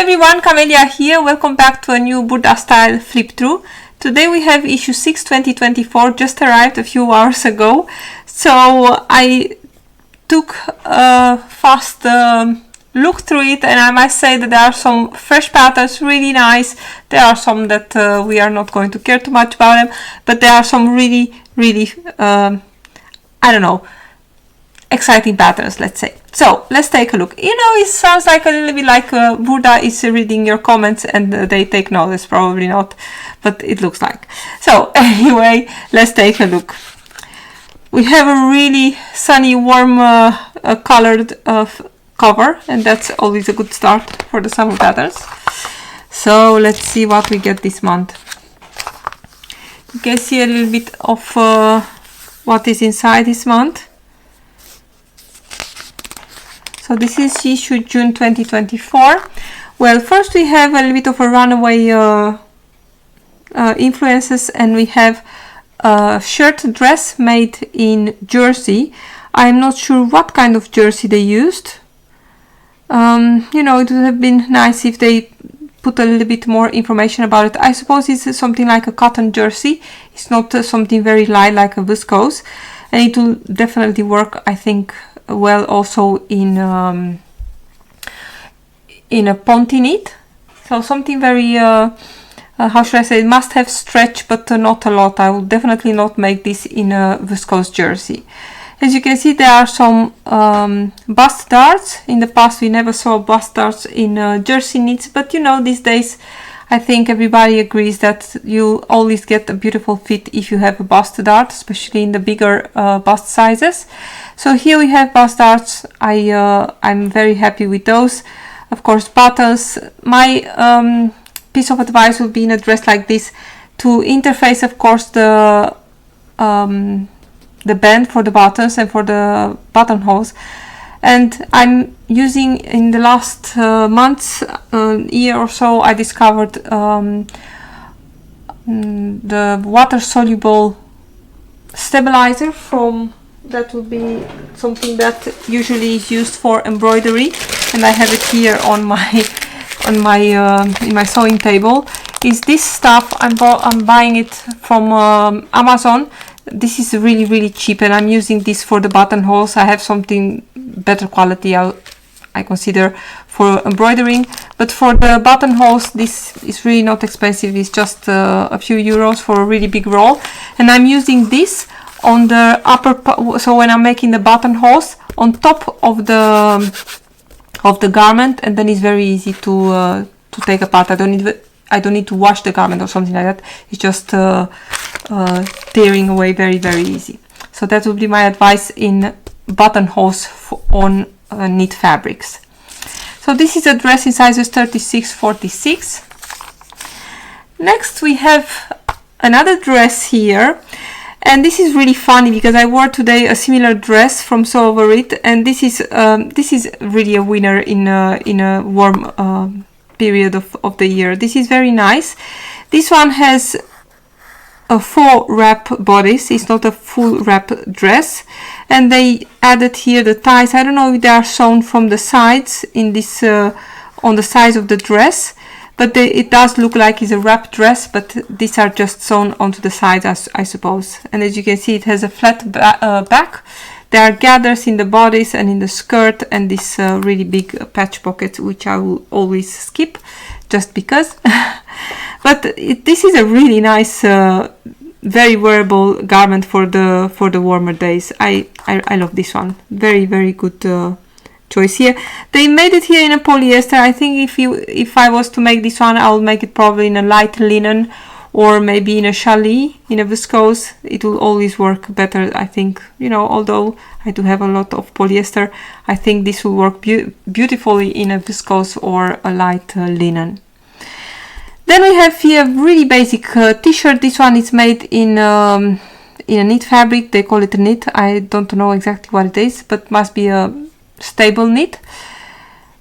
everyone, Camelia here. Welcome back to a new Burda Style flip through. Today we have issue 6 2024, just arrived a few hours ago. So I took a fast look through it, and I must say that there are some fresh patterns, really nice. There are some that we are not going to care too much about them, but there are some really I don't know, exciting patterns, let's say. So let's take a look. You know, it sounds like a little bit like Burda is reading your comments and they take notice. Probably not, but it looks like. So anyway, let's take a look. We have a really sunny, warm colored cover, and that's always a good start for the summer patterns. So let's see what we get this month. You can see a little bit of what is inside this month. So this is issue June 2024. Well, first we have a little bit of a runaway influences, and we have a shirt dress made in jersey. I'm not sure what kind of jersey they used. You know, it would have been nice if they put a little bit more information about it. I suppose it's something like a cotton jersey. It's not something very light like a viscose, and it will definitely work, I think, well also in a ponte knit. So something very how should I say, it must have stretch, but not a lot. I will definitely not make this in a viscose jersey. As you can see, there are some bust darts. In the past we never saw bust darts in jersey knits, but you know, these days I think everybody agrees that you always get a beautiful fit if you have a bust dart, especially in the bigger bust sizes. So here we have bust darts. I'm very happy with those. Of course, buttons. My piece of advice would be in a dress like this to interface, of course, the band for the buttons and for the buttonholes. And I'm using, in the last months, year or so, I discovered the water soluble stabilizer from, that would be something that usually is used for embroidery, and I have it here on my in my sewing table. Is this stuff? I'm buying it from Amazon. This is really cheap, and I'm using this for the buttonholes. I have something better quality, I consider, for embroidering, but for the buttonholes this is really not expensive. It's just a few euros for a really big roll, and I'm using this on the upper so when I'm making the buttonholes on top of the garment, and then it's very easy to take apart. I don't need to wash the garment or something like that. It's just tearing away very easy. So that would be my advice in buttonholes on knit fabrics. So this is a dress in sizes 36-46. Next we have another dress here, and this is really funny because I wore today a similar dress from Sew Over It, and this is really a winner in a warm period of the year. This is very nice. This one has a 4 wrap bodice. It's not a full wrap dress, and they added here the ties. I don't know if they are sewn from the sides in this on the sides of the dress, but it does look like it's a wrap dress, but these are just sewn onto the sides, I suppose. And as you can see, it has a flat back. There are gathers in the bodice and in the skirt, and this really big patch pocket, which I will always skip just because. But this is a really nice, very wearable garment for the warmer days. I love this one. Very good choice here. They made it here in a polyester. I think if I was to make this one, I would make it probably in a light linen, or maybe in a challis, in a viscose. It will always work better, I think. You know, although I do have a lot of polyester, I think this will work beautifully in a viscose or a light linen. Then we have here a really basic t-shirt. This one is made in a knit fabric. They call it a knit. I don't know exactly what it is, but must be a stable knit.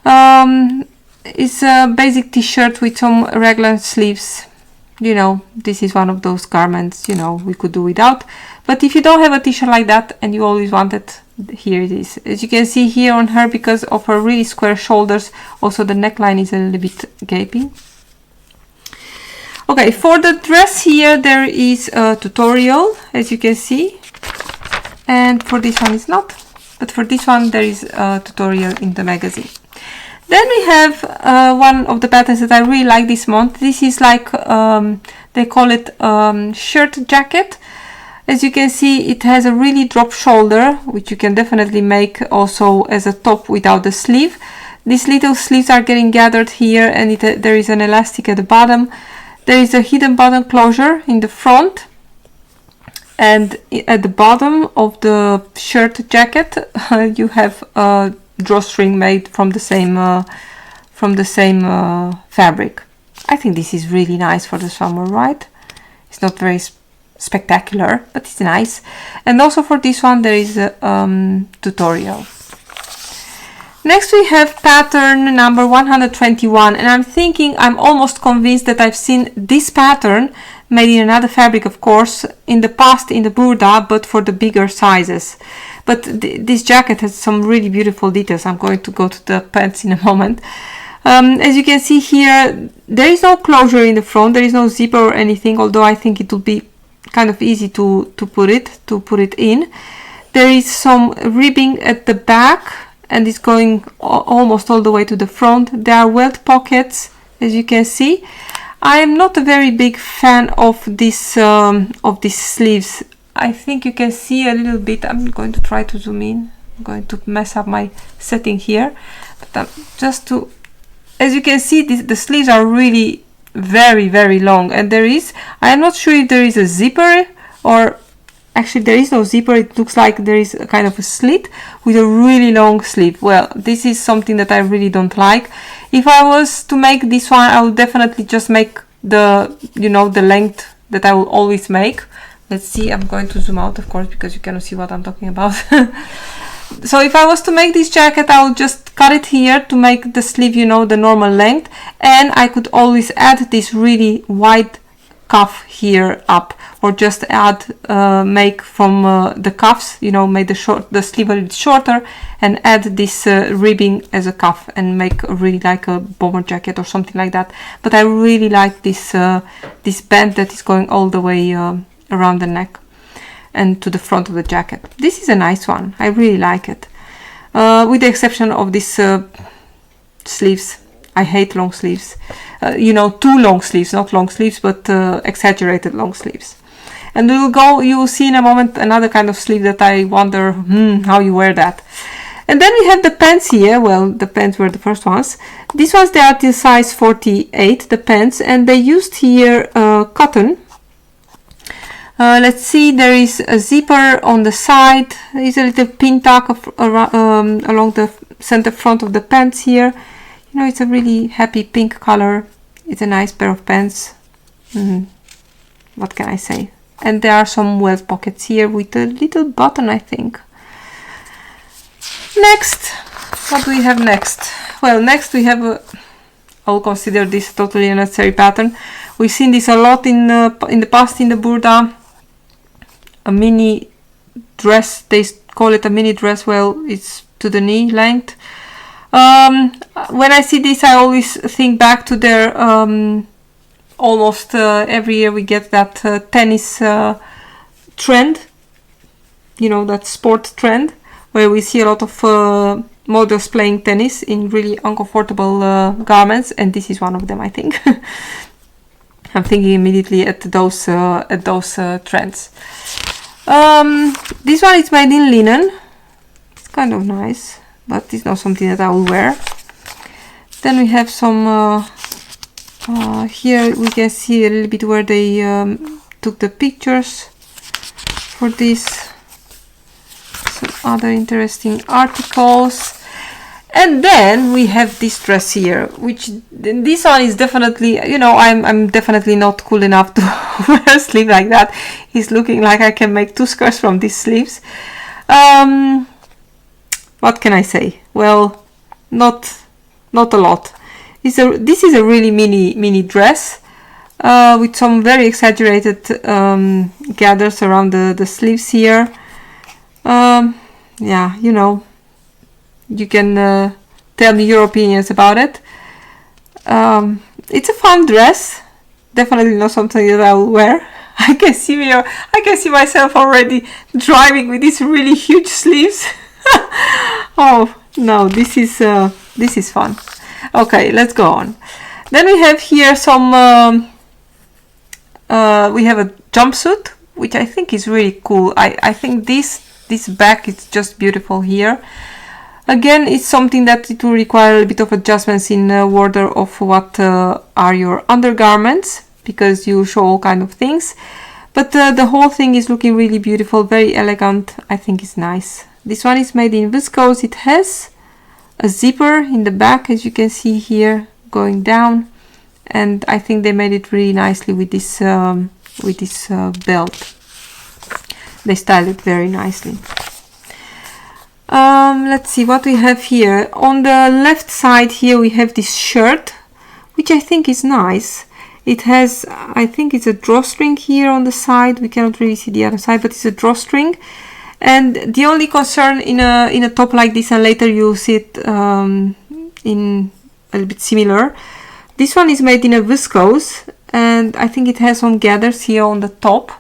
It's a basic t-shirt with some raglan sleeves. You know, this is one of those garments, you know, we could do without. But if you don't have a t-shirt like that and you always wanted here it is. As you can see here on her, because of her really square shoulders, also the neckline is a little bit gaping. Okay, for the dress here there is a tutorial, as you can see, and for this one it's not, but for this one there is a tutorial in the magazine. Then we have one of the patterns that I really like this month. This is like, they call it shirt jacket. As you can see, it has a really drop shoulder, which you can definitely make also as a top without the sleeve. These little sleeves are getting gathered here, and there is an elastic at the bottom. There is a hidden button closure in the front, and at the bottom of the shirt jacket you have a drawstring made from the same fabric. I think this is really nice for the summer, right? It's not very spectacular, but it's nice. And also for this one there is a tutorial. Next we have pattern number 121, and I'm almost convinced that I've seen this pattern made in another fabric, of course, in the past in the Burda, but for the bigger sizes. But this jacket has some really beautiful details. I'm going to go to the pants in a moment. As you can see here, there is no closure in the front, there is no zipper or anything, although I think it will be kind of easy to put it in. There is some ribbing at the back, and it's going almost all the way to the front. There are welt pockets, as you can see. I am not a very big fan of these sleeves. I think you can see a little bit. I'm going to try to zoom in. I'm going to mess up my setting here, but just to, as you can see, the sleeves are really very long, and I am not sure if there is a zipper, or actually there is no zipper. It looks like there is a kind of a slit with a really long sleeve. Well, this is something that I really don't like. If I was to make this one, I would definitely just make the length that I will always make. Let's see, I'm going to zoom out, of course, because you cannot see what I'm talking about. So if I was to make this jacket, I would just cut it here to make the sleeve, the normal length, and I could always add this really wide cuff here up, or just add make from the cuffs, make the sleeve a little shorter, and add this ribbing as a cuff, and make really like a bomber jacket or something like that. But I really like this this band that is going all the way around the neck and to the front of the jacket. This is a nice one. I really like it, with the exception of these sleeves. I hate long sleeves, too long sleeves, not long sleeves, but exaggerated long sleeves. And you will see in a moment another kind of sleeve that I wonder how you wear that. And then we have the pants here. Well, the pants were the first ones. These ones, they are till size 48, the pants, and they used here cotton. Let's see, there is a zipper on the side. There is a little pin tuck along the center front of the pants here. It's a really happy pink color. It's a nice pair of pants. What can I say? And there are some welt pockets here with a little button, I think. Next, what do we have next? Well, next we have I'll consider this totally unnecessary pattern. We've seen this a lot in the past in the Burda. A mini dress, they call it a mini dress. Well, it's to the knee length. When I see this, I always think back to their almost every year we get that tennis trend, that sport trend, where we see a lot of models playing tennis in really uncomfortable garments, and this is one of them, I think. I'm thinking immediately at those trends. This one is made in linen. It's kind of nice, but it's not something that I will wear. Then we have some here we can see a little bit where they took the pictures for this. Some other interesting articles. And then we have this dress here, which this one is definitely, I'm definitely not cool enough to wear a sleeve like that. It's looking like I can make 2 skirts from these sleeves. What can I say? Well, not a lot. This is a really mini dress with some very exaggerated gathers around the sleeves here. yeah, you know, you can tell me your opinions about it. It's a fun dress, definitely not something that I will wear. I can see myself already driving with these really huge sleeves. Oh no, this is fun. Okay, let's go on. Then we have here some we have a jumpsuit, which I think is really cool. I think this back is just beautiful here. Again, it's something that it will require a bit of adjustments in order of what are your undergarments, because you show all kind of things. But the whole thing is looking really beautiful, very elegant. I think it's nice. This one is made in viscose. It has a zipper in the back, as you can see here, going down, and I think they made it really nicely with this belt. They styled it very nicely. Let's see what we have here. On the left side here we have this shirt, which I think is nice. It has, I think it's a drawstring here on the side. We cannot really see the other side, but it's a drawstring. And the only concern in a top like this, and later you'll see it in a little bit similar, this one is made in a viscose, and I think it has some gathers here on the top.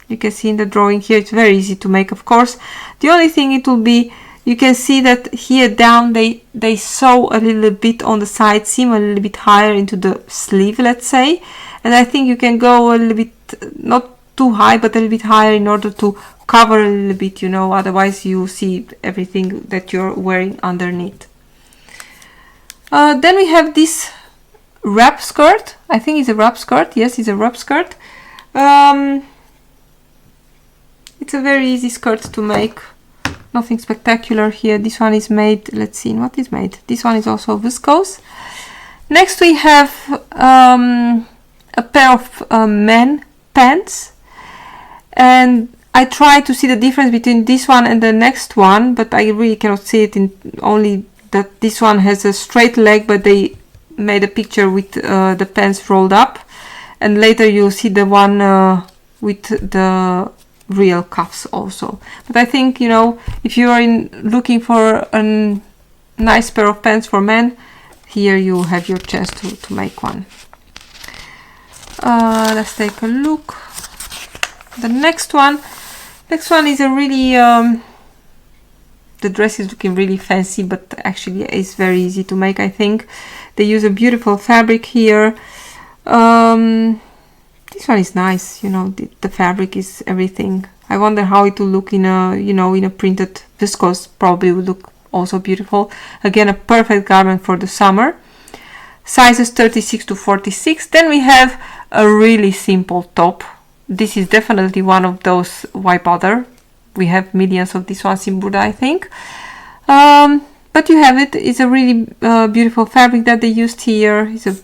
You can see in the drawing here, it's very easy to make, of course. The only thing it will be, you can see that here down they sew a little bit on the side seam, a little bit higher into the sleeve, let's say. And I think you can go a little bit, not too high, but a little bit higher in order to cover a little bit, you know, otherwise you see everything that you're wearing underneath. Then we have this wrap skirt. I think it's a wrap skirt. Yes, it's a wrap skirt. It's a very easy skirt to make, nothing spectacular here. This one is made, let's see what is made. This one is also viscose. Next we have a pair of men pants, and I try to see the difference between this one and the next one, but I really cannot see it, in only that this one has a straight leg, but they made a picture with the pants rolled up, and later you'll see the one with the real cuffs also. But I think, you know, if you are looking for a nice pair of pants for men, here you have your chance to make one. Let's take a look. The next one is a really the dress is looking really fancy, but actually it's very easy to make. I think they use a beautiful fabric here. This one is nice, you know, the fabric is everything. I wonder how it will look in a, you know, in a printed viscose. Probably would look also beautiful. Again, a perfect garment for the summer. Sizes 36 to 46. Then we have a really simple top. This is definitely one of those, why bother? We have millions of these ones in Burda, I think. But you have it. It's a really beautiful fabric that they used here. It's a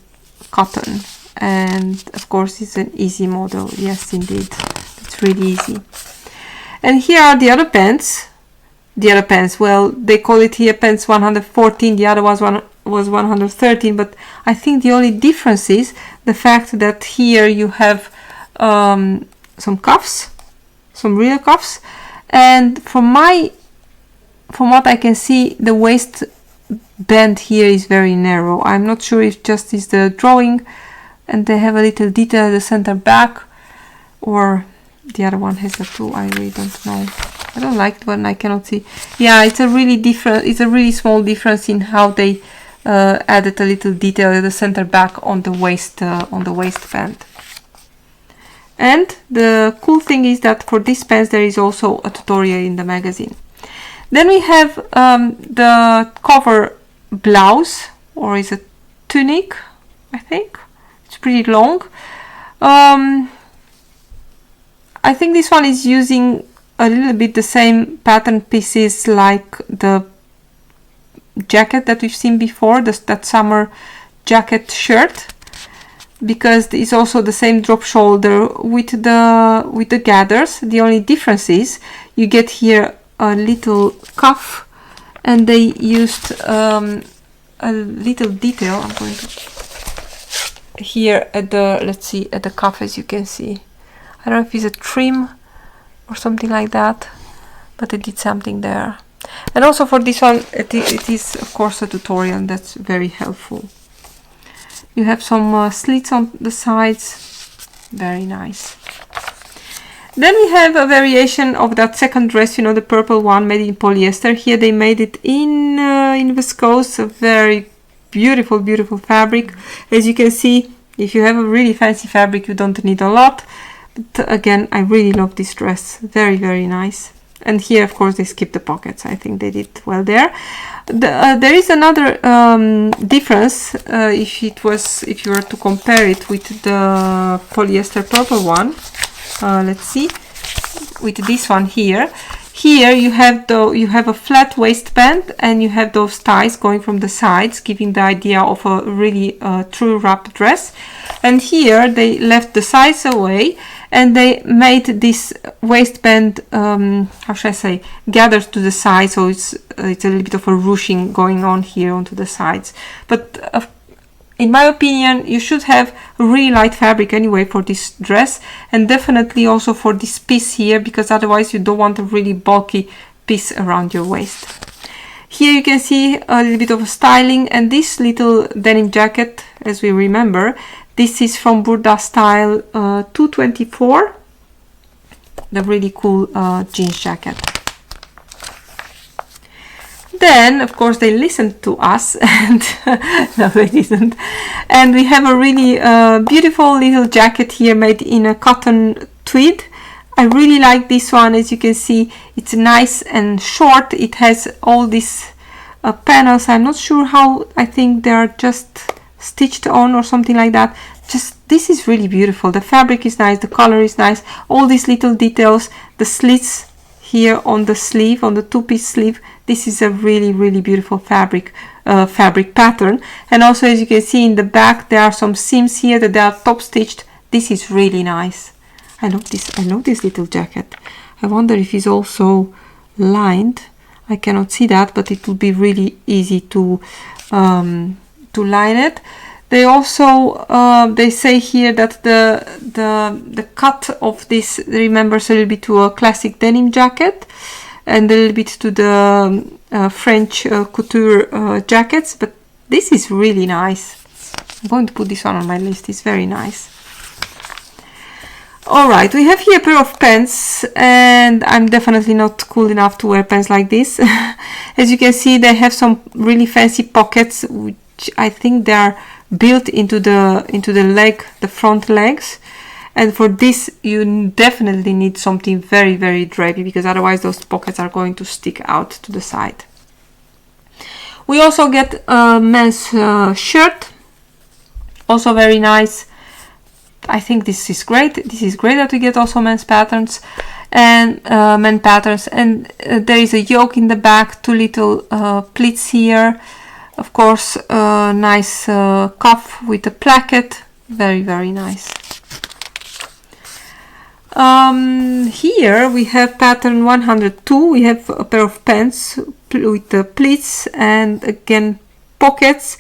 cotton. And of course it's an easy model. Yes, indeed, it's really easy. And here are the other pants. Well, they call it here pants 114, the other was 113, but I think the only difference is the fact that here you have some cuffs, some real cuffs, and from what I can see, the waist band here is very narrow. I'm not sure if just is the drawing, and they have a little detail at the center back, or the other one has that too. I really don't know. I don't like it when I cannot see. Yeah, it's a really small difference in how they added a little detail at the center back on the waistband. And the cool thing is that for this pants there is also a tutorial in the magazine. Then we have the cover blouse, or is it tunic? I think it's pretty long. I think this one is using a little bit the same pattern pieces like the jacket that we've seen before, that summer jacket shirt, because it's also the same drop shoulder with the gathers. The only difference is you get here a little cuff, and they used a little detail. I'm going to here at the, let's see, at the cuff, as you can see. I don't know if it's a trim or something like that, but I did something there. And also for this one, it is of course a tutorial, and that's very helpful. You have some slits on the sides, very nice. Then we have a variation of that second dress, you know, the purple one made in polyester. Here they made it in viscose, a very beautiful, beautiful fabric. As you can see, if you have a really fancy fabric, you don't need a lot. But again, I really love this dress, very, very nice. And here, of course, they skipped the pockets. I think they did well there. There is another difference if you were to compare it with the polyester purple one. Let's see, with this one here. Here you have a flat waistband, and you have those ties going from the sides, giving the idea of a really true wrap dress. And here they left the sides away, and they made this waistband, how should I say, gathered to the side, so it's a little bit of a ruching going on here onto the sides. But in my opinion, you should have really light fabric anyway for this dress, and definitely also for this piece here, because otherwise you don't want a really bulky piece around your waist. Here you can see a little bit of a styling, and this little denim jacket, as we remember, this is from Burda Style 224, the really cool jeans jacket. Then, of course, they listened to us, and no, they didn't. And we have a really beautiful little jacket here made in a cotton tweed. I really like this one. As you can see, it's nice and short. It has all these panels. I'm not sure how. I think they are just stitched on or something like that. This is really beautiful. The fabric is nice. The color is nice. All these little details. The slits here on the sleeve, on the two-piece sleeve. This is a really, really beautiful fabric pattern. And also, as you can see in the back, there are some seams here that they are top stitched. This is really nice. I love this. I love this little jacket. I wonder if it's also lined. I cannot see that, but it will be really easy to line it. They also they say here that the cut of this remembers a little bit to a classic denim jacket, and a little bit to the French couture jackets, but this is really nice. I'm going to put this one on my list. It's very nice. Alright, we have here a pair of pants, and I'm definitely not cool enough to wear pants like this. As you can see, they have some really fancy pockets, which I think they are built into the leg, the front legs. And for this, you definitely need something very, very drapey, because otherwise those pockets are going to stick out to the side. We also get a men's shirt, also very nice. I think this is great. This is great that we get also men's patterns and men patterns. And there is a yoke in the back, two little pleats here. Of course, a nice cuff with a placket. Very, very nice. Here we have pattern 102. We have a pair of pants with the pleats and again pockets.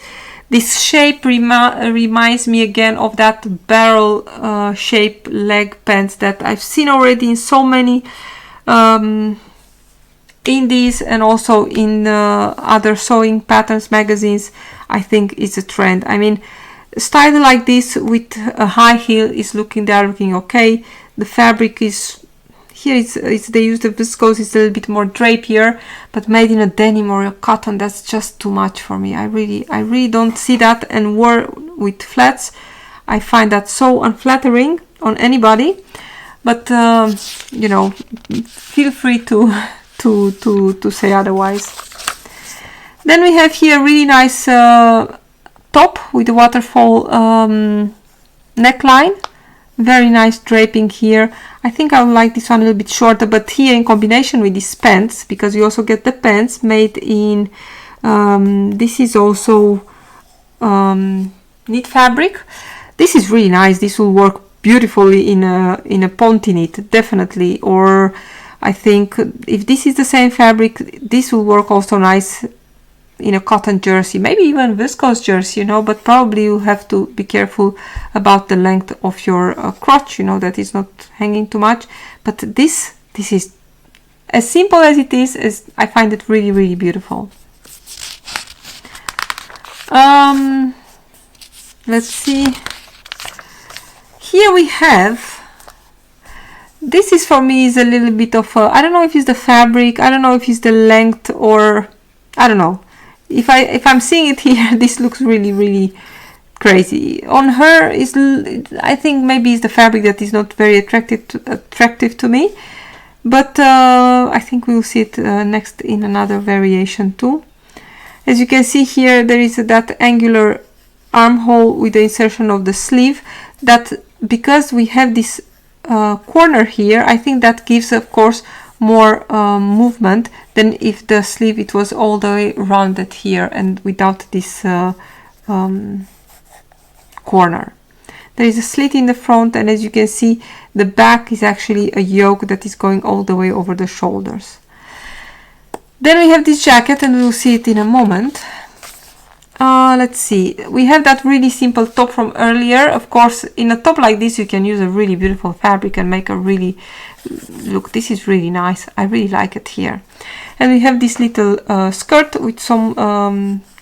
This shape reminds me again of that barrel shape leg pants that I've seen already in so many indies and also in other sewing patterns magazines. I think it's a trend. I mean, style like this with a high heel is looking okay. The fabric is here, they use the viscose, it's a little bit more drapier, but made in a denim or a cotton, that's just too much for me. I really don't see that, and wear with flats, I find that so unflattering on anybody. But you know, feel free to say otherwise. Then we have here a really nice top with the waterfall neckline. Very nice draping here. I think I would like this one a little bit shorter, but here in combination with these pants, because you also get the pants made in this is also knit fabric. This is really nice. This will work beautifully in a ponte knit, definitely. Or I think if this is the same fabric, this will work also nice in a cotton jersey, maybe even viscose jersey, you know, but probably you have to be careful about the length of your crotch, you know, that is not hanging too much. But this is as simple as it is I find it really, really beautiful. Let's see. Here we have, this is for me is a little bit of a, I don't know if it's the fabric, I don't know if it's the length, or I don't know. If I'm seeing it here, this looks really, really crazy. On her is, I think maybe it's the fabric that is not very attractive to me, but I think we'll see it next in another variation too. As you can see here, there is that angular armhole with the insertion of the sleeve, that because we have this corner here, I think that gives, of course, more movement than if the sleeve it was all the way rounded here and without this corner. There is a slit in the front, and as you can see, the back is actually a yoke that is going all the way over the shoulders. Then we have this jacket, and we will see it in a moment. Let's see, we have that really simple top from earlier. Of course, in a top like this you can use a really beautiful fabric and make a really, look, this is really nice. I really like it here. And we have this little skirt with some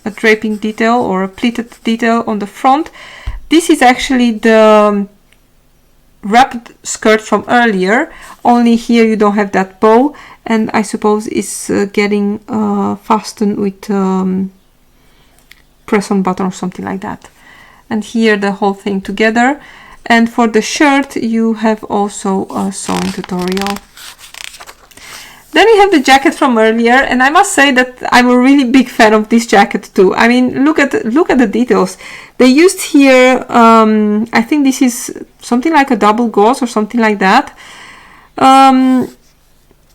a draping detail or a pleated detail on the front. This is actually the wrapped skirt from earlier, only here you don't have that bow, and I suppose it's getting fastened with press-on button or something like that. And here the whole thing together. And for the shirt you have also a sewing tutorial. Then we have the jacket from earlier, and I must say that I'm a really big fan of this jacket too. I mean, look at the details they used here. I think this is something like a double gauze or something like that.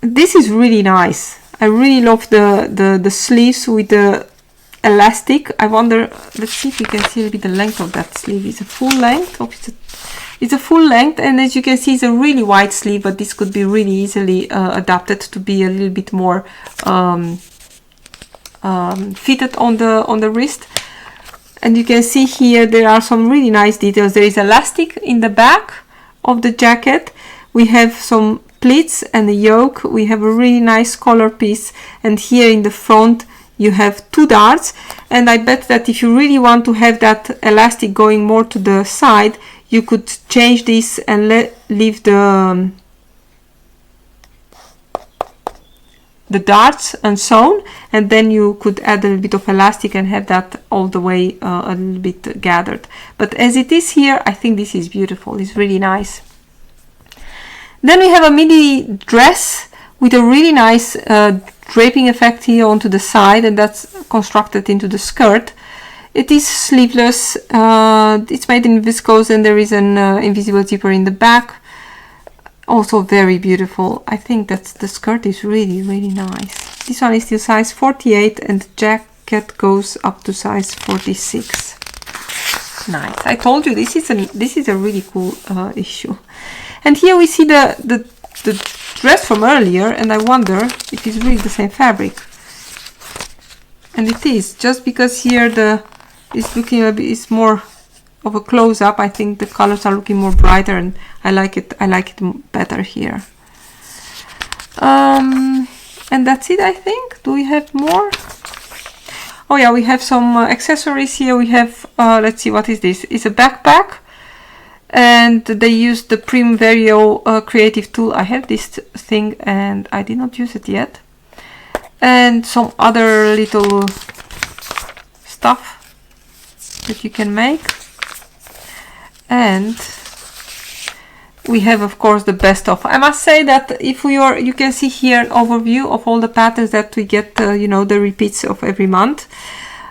This is really nice. I really love the sleeves with the elastic. I wonder, let's see if you can see a bit the length of that sleeve. It's a full length, or it's a full length, and as you can see, it's a really wide sleeve, but this could be really easily adapted to be a little bit more fitted on the wrist. And you can see here there are some really nice details. There is elastic in the back of the jacket. We have some pleats and a yoke. We have a really nice collar piece, and here in the front you have two darts. And I bet that if you really want to have that elastic going more to the side, you could change this and leave the darts unsewn, and then you could add a little bit of elastic and have that all the way a little bit gathered. But as it is here, I think this is beautiful. It's really nice. Then we have a midi dress with a really nice draping effect here onto the side, and that's constructed into the skirt. It is sleeveless, it's made in viscose, and there is an invisible zipper in the back. Also very beautiful. I think that the skirt is really, really nice. This one is still size 48, and the jacket goes up to size 46. Nice. I told you this is a really cool issue. And here we see the dress from earlier, and I wonder if it's really the same fabric. And it is, just because here it's looking a bit, it's more of a close-up. I think the colors are looking more brighter, and I like it better here. And that's it, I think. Do we have more? Oh yeah, we have some accessories here. We have let's see, what is this? It's a backpack, and they used the Prim Vario creative tool. I have this thing and I did not use it yet. And some other little stuff that you can make. And we have, of course, the best of. I must say that if you can see here an overview of all the patterns that we get, you know, the repeats of every month.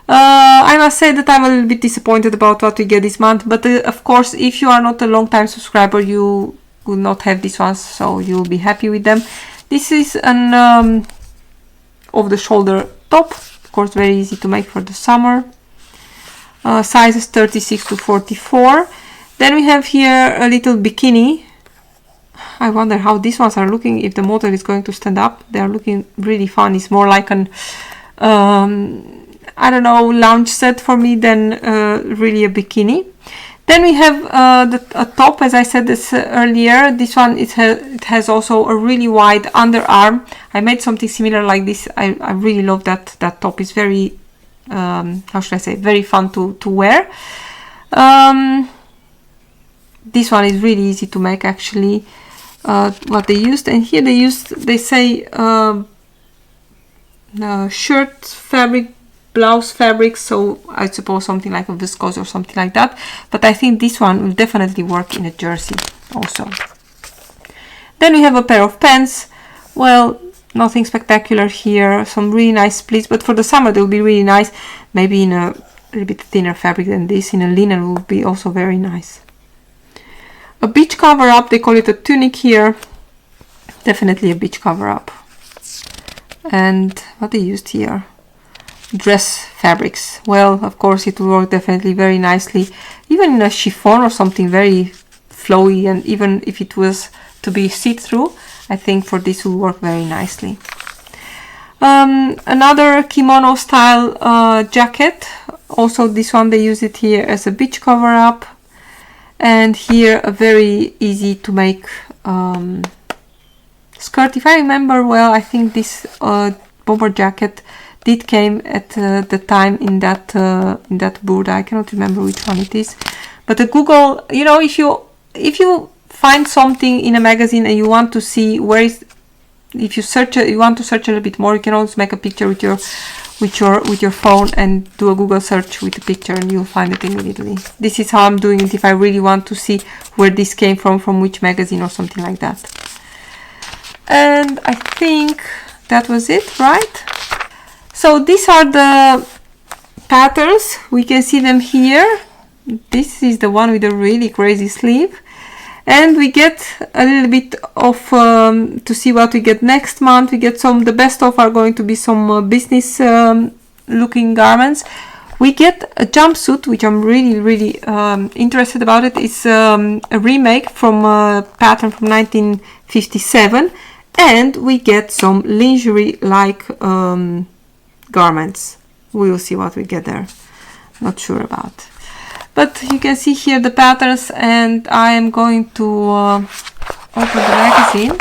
I must say that I'm a little bit disappointed about what we get this month, but of course, if you are not a long time subscriber, you will not have these ones, so you'll be happy with them. This is an over-the-shoulder top, of course, very easy to make for the summer. Sizes 36 to 44. Then we have here a little bikini. I wonder how these ones are looking, if the model is going to stand up. They are looking really fun. It's more like an I don't know, lounge set for me than really a bikini. Then we have a top, as I said this earlier. This one, it has also a really wide underarm. I made something similar like this. I really love that top. It's very, how should I say, very fun to wear. This one is really easy to make, actually. What they used, and here they say shirt fabric, blouse fabric, so I suppose something like a viscose or something like that, but I think this one will definitely work in a jersey also. Then we have a pair of pants. Well, nothing spectacular here, some really nice splits, but for the summer they'll be really nice, maybe in a little bit thinner fabric than this, in a linen will be also very nice. A beach cover up, they call it a tunic here, definitely a beach cover up. And what they used here, dress fabrics. Well, of course it will work definitely very nicely, even in a chiffon or something very flowy, and even if it was to be see-through, I think for this will work very nicely. Another kimono style jacket, also this one they use it here as a beach cover up, and here a very easy to make skirt. If I remember well, I think this bomber jacket did came at the time in that Burda. I cannot remember which one it is, but the Google, you know, if you find something in a magazine and you want to see where is, if you search you want to search a little bit more, you can always make a picture with your phone and do a Google search with the picture, and you'll find it immediately. This is how I'm doing it if I really want to see where this came from which magazine or something like that. And I think that was it, right? So these are the patterns. We can see them here. This is the one with a really crazy sleeve. And we get a little bit of, to see what we get next month. We get the best of are going to be some business looking garments. We get a jumpsuit, which I'm really interested about. It's a remake from a pattern from 1957. And we get some lingerie-like garments. We will see what we get there. Not sure about. But you can see here the patterns, and I am going to open the magazine.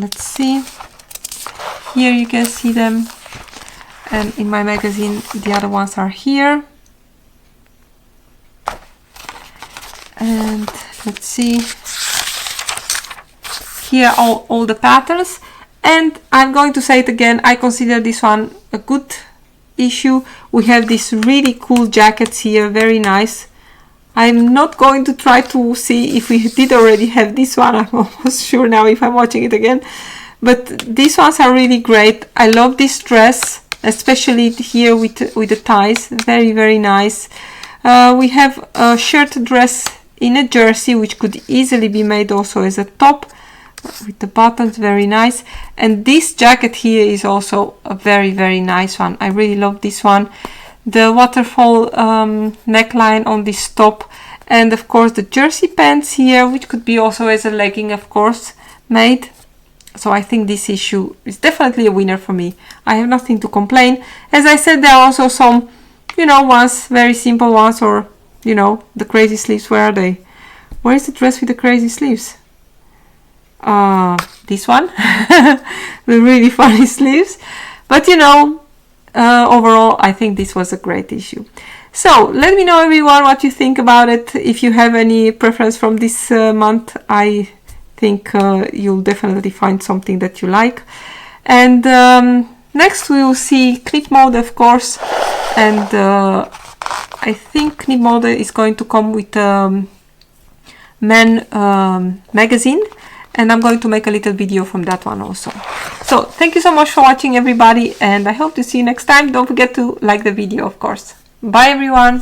Let's see. Here you can see them. And in my magazine, the other ones are here. And let's see. Here are all the patterns, and I'm going to say it again, I consider this one a good issue. We have these really cool jackets here, very nice. I'm not going to try to see if we did already have this one. I'm almost sure now if I'm watching it again, but these ones are really great. I love this dress, especially here with the ties, very nice. We have a shirt dress in a jersey, which could easily be made also as a top, with the buttons, very nice. And this jacket here is also a very nice one. I really love this one. The waterfall neckline on this top, and of course the jersey pants here, which could be also as a legging, of course, made. So I think this issue is definitely a winner for me. I have nothing to complain. As I said, there are also some, you know, ones, very simple ones, or, you know, the crazy sleeves. Where are they? Where is the dress with the crazy sleeves? This one. The really funny sleeves. But, you know, overall, I think this was a great issue. So let me know, everyone, what you think about it. If you have any preference from this month, I think you'll definitely find something that you like. And next we will see Knit Mode, of course, and I think Knit Mode is going to come with Men magazine, and I'm going to make a little video from that one also. So thank you so much for watching, everybody, and I hope to see you next time. Don't forget to like the video, of course. Bye, everyone.